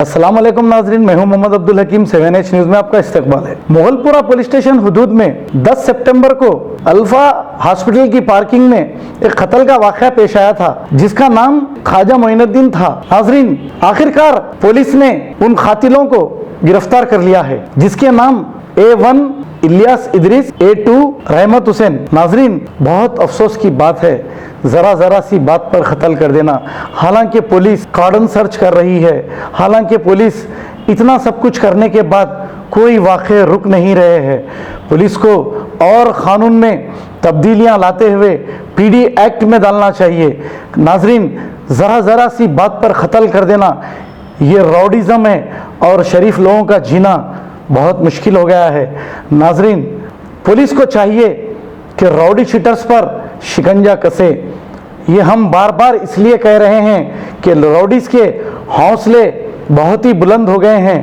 अस्सलाम वालेकुम नाजरीन, मैं हूं मोहम्मद अब्दुल हकीम। 7H न्यूज में आपका इस्तकबाल है। मोगलपुरा पुलिस स्टेशन हुदूद में 10 सितंबर को अल्फा हॉस्पिटल की पार्किंग में एक कत्ल का वाक़या पेश आया था, जिसका नाम ख्वाजा मोइनुद्दीन था। नाजरीन, आखिरकार पुलिस ने उन कातिलों को गिरफ्तार कर लिया है, जिसके नाम A1 इलियास इदरीस, A2 रहमत हुसैन। नाजरीन, बहुत अफसोस की बात है, जरा सी बात पर कत्ल कर देना। हालांकि पुलिस कार्डन सर्च कर रही है, हालांकि पुलिस इतना सब कुछ करने के बाद कोई वाक़े रुक नहीं रहे हैं। पुलिस को और क़ानून में तब्दीलियां लाते हुए PD एक्ट में डालना चाहिए। नाजरीन, ज़रा सी बात पर कत्ल कर देना ये रॉडिज़म है और शरीफ लोगों का जीना बहुत मुश्किल हो गया है। नाजरीन, पुलिस को चाहिए कि रॉडी शीटर्स पर शिकंजा कसे। ये हम बार बार इसलिए कह रहे हैं कि रॉडीज के हौसले बहुत ही बुलंद हो गए हैं।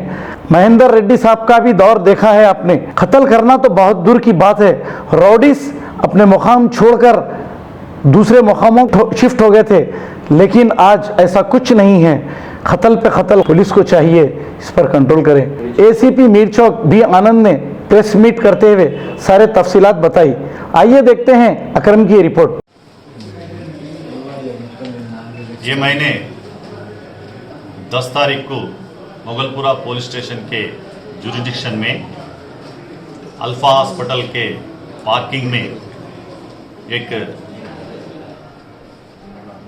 महेंद्र रेड्डी साहब का भी दौर देखा है आपने। कत्ल करना तो बहुत दूर की बात है, रॉडीज अपने मुकाम छोड़कर दूसरे मुकामों शिफ्ट हो गए थे, लेकिन आज ऐसा कुछ नहीं है। कत्ल पे कत्ल, पुलिस को चाहिए इस पर कंट्रोल करें। ACP मीरचौक B आनंद ने प्रेस मीट करते हुए सारे तफसीलात बताई। आइए देखते हैं अकरम की रिपोर्ट। ये महीने 10 तारीख को मोगलपुरा पुलिस स्टेशन के जुरिडिक्शन में अल्फा हॉस्पिटल के पार्किंग में एक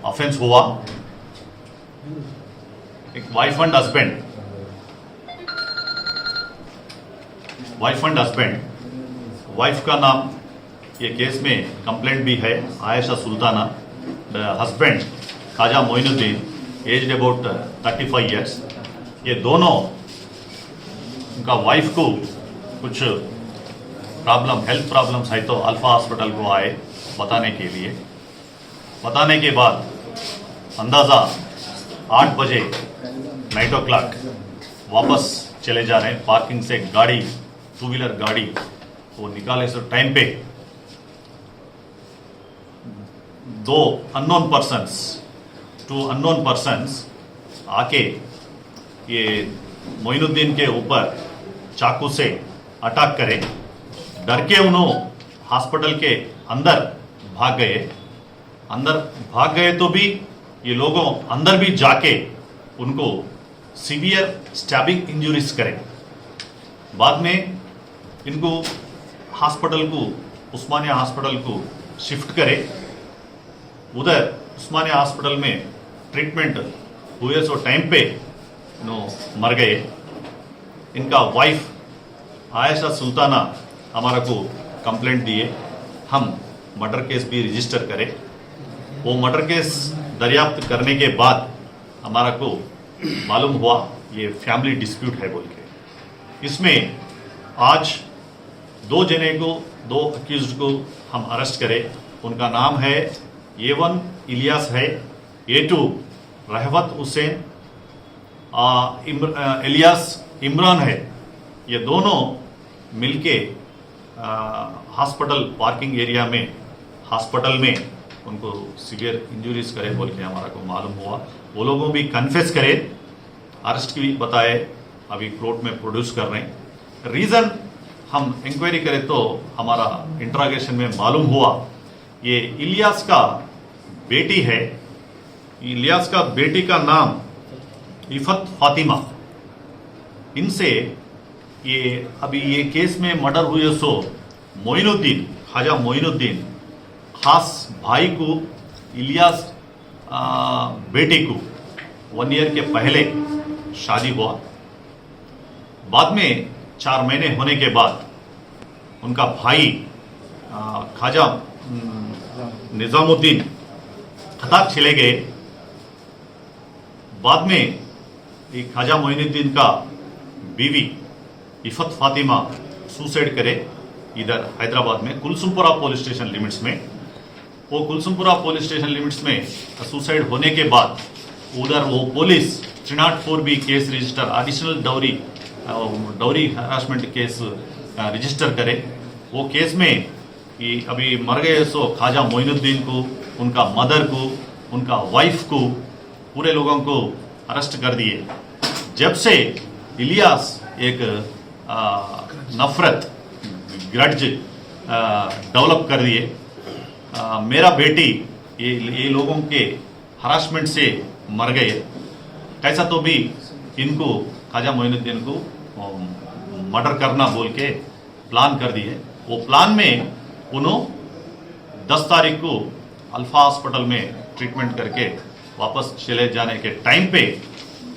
ऑफेंस हुआ। एक वाइफ एंड हस्बैंड वाइफ का नाम ये केस में कंप्लेंट भी है Ayesha Sultana. Husband Khwaja Moinuddin, aged about 35 years. ये दोनों उनका वाइफ को कुछ हेल्थ प्रॉब्लम्स है, तो अल्फा हॉस्पिटल को आए बताने के लिए। बताने के बाद अंदाज़ा 8 बजे 9 o'clock वापस चले जा रहे हैं। पार्किंग से गाड़ी, 2 व्हीलर गाड़ी वो निकाले से टाइम पे 2 अननोन पर्सन्स आके ये मोइनुद्दीन के ऊपर चाकू से अटैक करे। डर के उन्होंने हॉस्पिटल के अंदर भाग गए तो भी ये लोगों अंदर भी जाके उनको सीवियर स्टैबिंग इंजरीज करे। बाद में इनको उस्मानिया हॉस्पिटल को शिफ्ट करे। उधर उस्मानिया हॉस्पिटल में ट्रीटमेंट हुए सो टाइम पे मर गए। इनका वाइफ आयशा सुल्ताना हमारा को कंप्लेंट दिए, हम मर्डर केस भी रजिस्टर करे। वो मर्डर केस दरियाफ्त करने के बाद हमारा को मालूम हुआ ये फैमिली डिस्प्यूट है बोल के। इसमें आज 2 अक्यूज्ड को हम अरेस्ट करें। उनका नाम है A1 इलियास है, A2 रहमत हुसैन, इलियास इमरान है। ये दोनों मिलके हॉस्पिटल पार्किंग एरिया में हॉस्पिटल में उनको सीवियर इंजरीज करे बोल के हमारा को मालूम हुआ। वो लोगों भी कन्फेस करे, अरेस्ट की भी बताए, अभी कोर्ट में प्रोड्यूस कर रहे हैं। रीज़न हम इंक्वायरी करें तो हमारा इंट्रागेशन में मालूम हुआ ये इलियास का बेटी है। इलियास का बेटी का नाम इफत फातिमा। इनसे ये अभी ये केस में मर्डर हुए सो ख्वाजा मोइनुद्दीन खास भाई को इलियास बेटे को 1 ईयर के पहले शादी हुआ। बाद में 4 महीने होने के बाद उनका भाई ख्वाजा निजामुद्दीन खताब चले गए। बाद में ख्वाजा मोइनुद्दीन का बीवी इफत फातिमा सुसाइड करे इधर हैदराबाद में कुलसुमपुरा पुलिस स्टेशन लिमिट्स में। वो कुलसुमपुरा पुलिस स्टेशन लिमिट्स में सुसाइड होने के बाद उधर वो police 304B case register additional dowry harassment case register करे। वो केस में अभी मर गए सो ख्वाजा मोइनुद्दीन को, उनका मदर को, उनका वाइफ को, पूरे लोगों को अरेस्ट कर दिए। जब से इलियास एक नफरत ग्रड्ज डेवलप कर दिए, मेरा बेटी ये लोगों के हरासमेंट से मर गए, कैसा तो भी इनको ख्वाजा मोइनुद्दीन को मर्डर करना बोल के प्लान कर दिए। वो प्लान में उन्होंने 10 तारीख को अल्फा हॉस्पिटल में ट्रीटमेंट करके वापस चले जाने के टाइम पे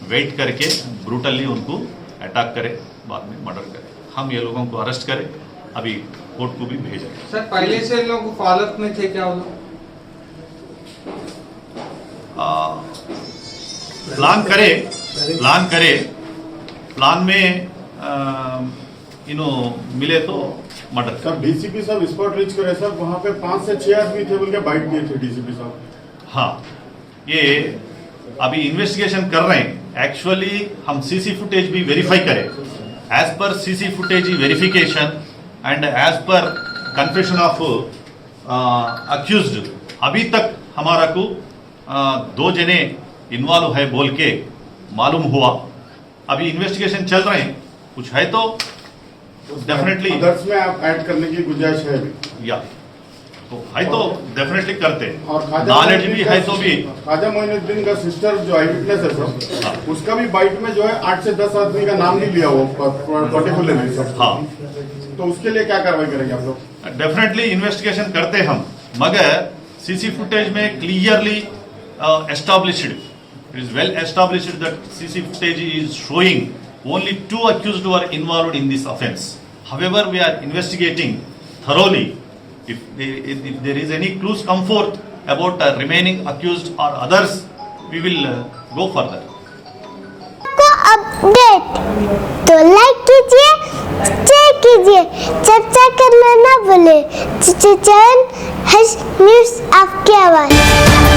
वेट करके ब्रूटली उनको अटैक करे, बाद में मर्डर करे। हम ये लोगों को अरेस्ट करें, अभी कोर्ट को भी भेजा। सर पहले से लोग फॉलोअप में थे क्या? वो प्लान में इन्हों मिले तो मर्डर। सर डीसीपी साहब स्पॉट रीच करे सर, वहाँ पे 5 से 6 आदमी थे बोल के बाइट दिए थे डीसीपी साहब। हाँ, ये अभी इन्वेस्टिगेशन कर रहे हैं। एक्चुअली हम सीसी फुटेज भी वेरीफाई करें। As per CC footage verification and as per confession of accused, अभी तक हमारा को 2 जने इन्वॉल्व है बोल के मालूम हुआ। अभी इन्वेस्टिगेशन चल रहे हैं, कुछ है तो डेफिनेटली अदर्स में आप ऐड करने की गुंजाइश है या तो है तो डेफिनेटली करते हैं। और नॉलेज भी है तो भी ख्वाजा मोइनुद्दीन का सिस्टर जो आई विटनेस है सर, उसका भी बाइट में जो है 8 से 10 आदमी का नाम नहीं लिया वो पर्टिकुलरली सर। हाँ, तो उसके लिए क्या कार्रवाई करेंगे आप लोग? डेफिनेटली इन्वेस्टिगेशन करते हम, मगर सीसी फुटेज में clearly established, it is well established that CC footage is showing only 2 accused were involved in this offense. However, we are investigating thoroughly. If there is any clues come forth about remaining accused or others, we will go further. को update तो like कीजिए, share कीजिए, चर्चा करना ना भूले। Channel news आपकी आवाज़।